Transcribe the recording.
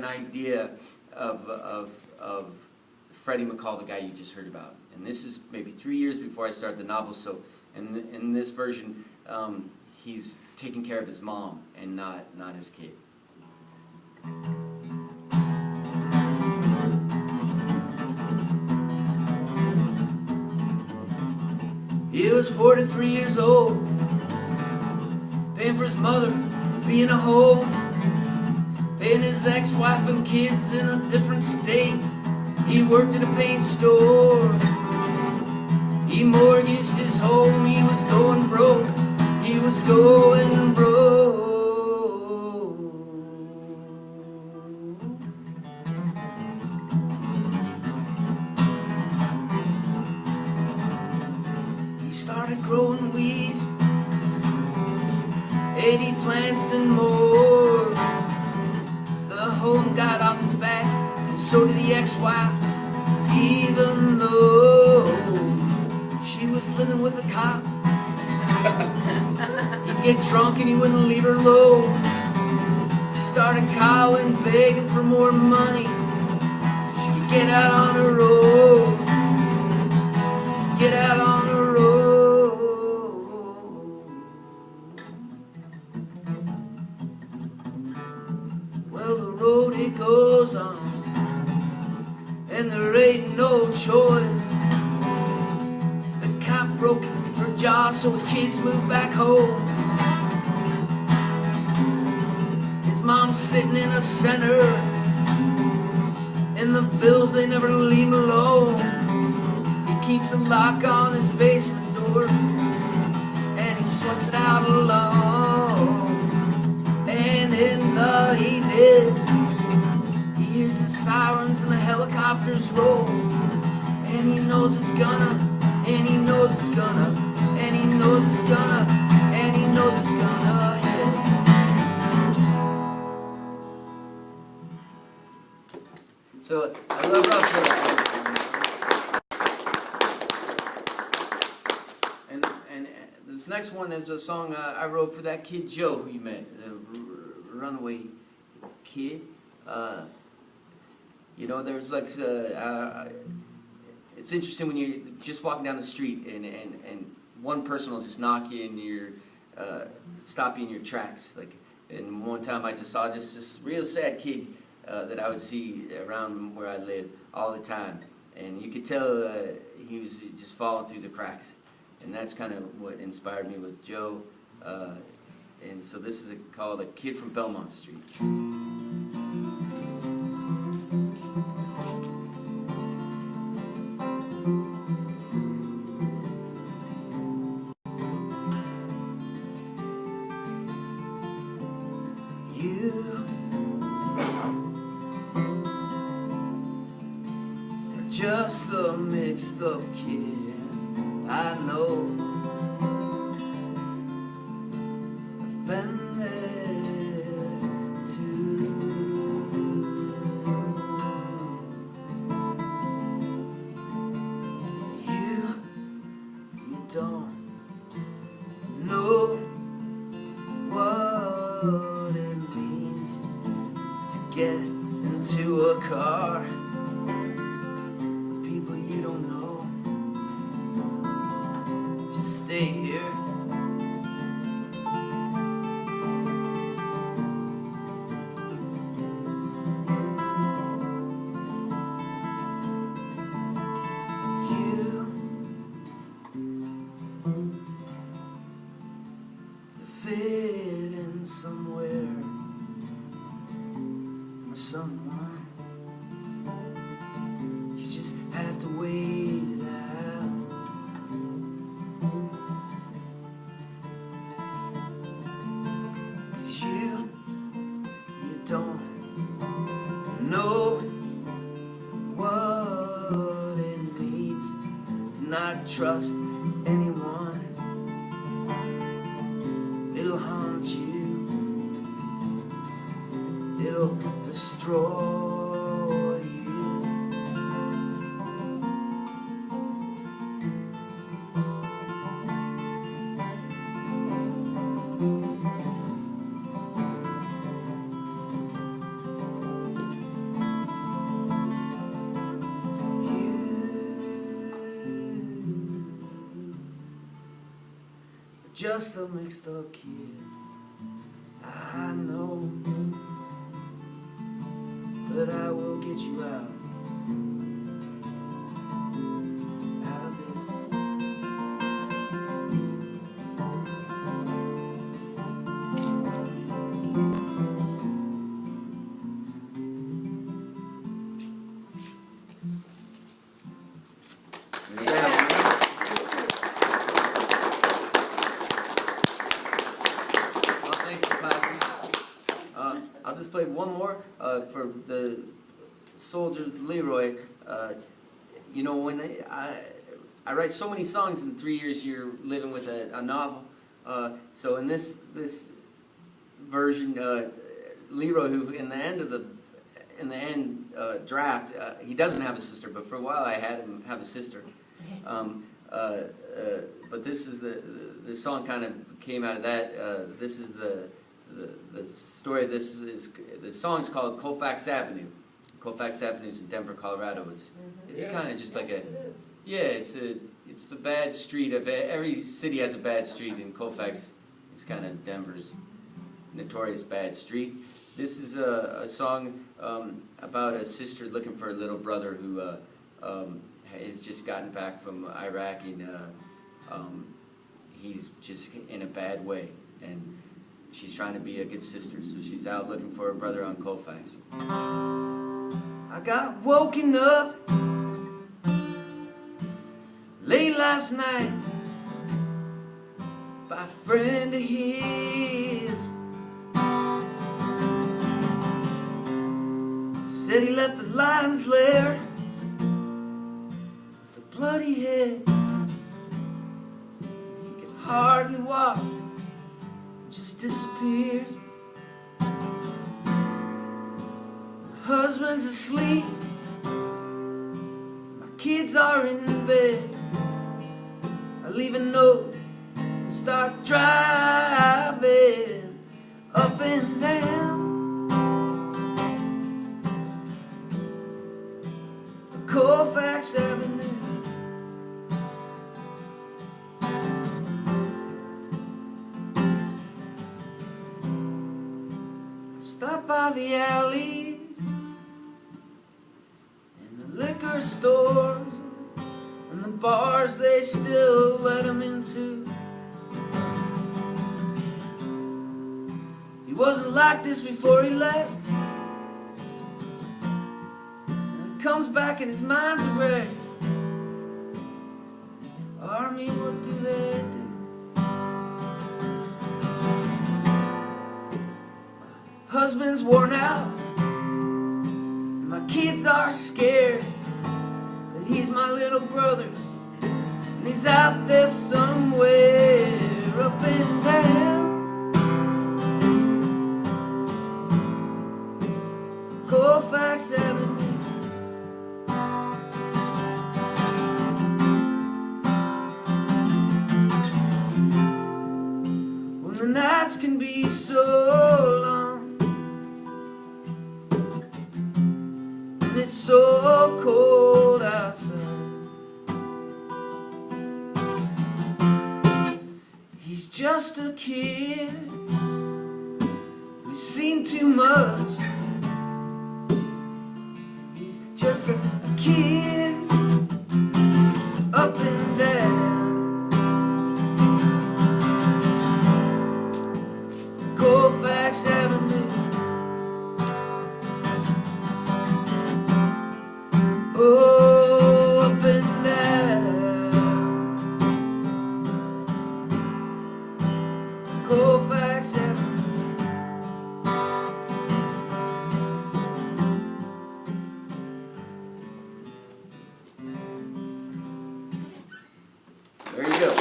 idea of Freddie McCall, the guy you just heard about. And this is maybe 3 years before I started the novel. So in this version, he's taking care of his mom and not his kid. He was 43 years old, paying for his mother to be in a home, paying his ex-wife and kids in a different state. He worked at a paint store. He mortgaged his home. He was going broke. He was going broke. He started growing weeds, 80 plants and more. The home got off his back, and so did the ex-wife, even though she was living with a cop. He'd get drunk and he wouldn't leave her alone. She started calling, begging for more money so she could get out on her own. Get out on her own. Well, the road it goes on, and there ain't no choice. The cop broke her jaw, so his kids moved back home. His mom's sitting in a center, and the bills, they never leave him alone. He keeps a lock on his basement door, and he sweats it out alone. And in the evening, he hears the sirens and the helicopters roll, and he knows it's gonna, and he knows it's gonna, and he knows it's gonna, and he knows it's gonna hit. So I love Rough Trade. And this next one is a song I wrote for that kid Joe who you met, the runaway kid. You know, there's like it's interesting when you're just walking down the street and one person will just knock you in your stop you in your tracks. Like, and one time I just saw just this real sad kid that I would see around where I live all the time, and you could tell he was just falling through the cracks, and that's kind of what inspired me with Joe. And so this is called "A Kid from Belmont Street." Just the mixed up kid I know. I've been there too. You don't know what it means to get into a car. Stay here. You fit in somewhere or someone. You just have to wait it out. You don't know what it means to not trust anyone. It'll haunt you. It'll destroy you. just a mixed up kid, I know, but I will get you out of this. I'll just play one more for the soldier Leroy. You know, when I write so many songs in 3 years, you're living with a novel. So in this version, Leroy, who in the end draft, he doesn't have a sister, but for a while I had him have a sister. But this is the song kind of came out of that. This is the story. The song's called Colfax Avenue. Colfax Avenue is in Denver, Colorado. It's kind of just like it's the bad street of every city has a bad street, and Colfax is kind of Denver's notorious bad street. This is a song about a sister looking for a little brother who has just gotten back from Iraq, and he's just in a bad way, and she's trying to be a good sister, so she's out looking for her brother on Colfax. I got woken up late last night by a friend of his. Said he left the lion's lair with a bloody head. He could hardly walk, just disappeared. My husband's asleep, my kids are in bed. I leave a note and start driving up and down Colfax Avenue. Stop by the alleys and the liquor stores and the bars they still let him into. He wasn't like this before he left, and it comes back and his mind's a wreck. Army, what do they do? Husband's worn out, my kids are scared that he's my little brother, and he's out there somewhere up and down Colfax Avenue. When the nights can be so long, it's so cold outside, he's just a kid who's seen too much. He's just a kid up and down Colfax Avenue. Oh, up and down Colfax Avenue. There you go.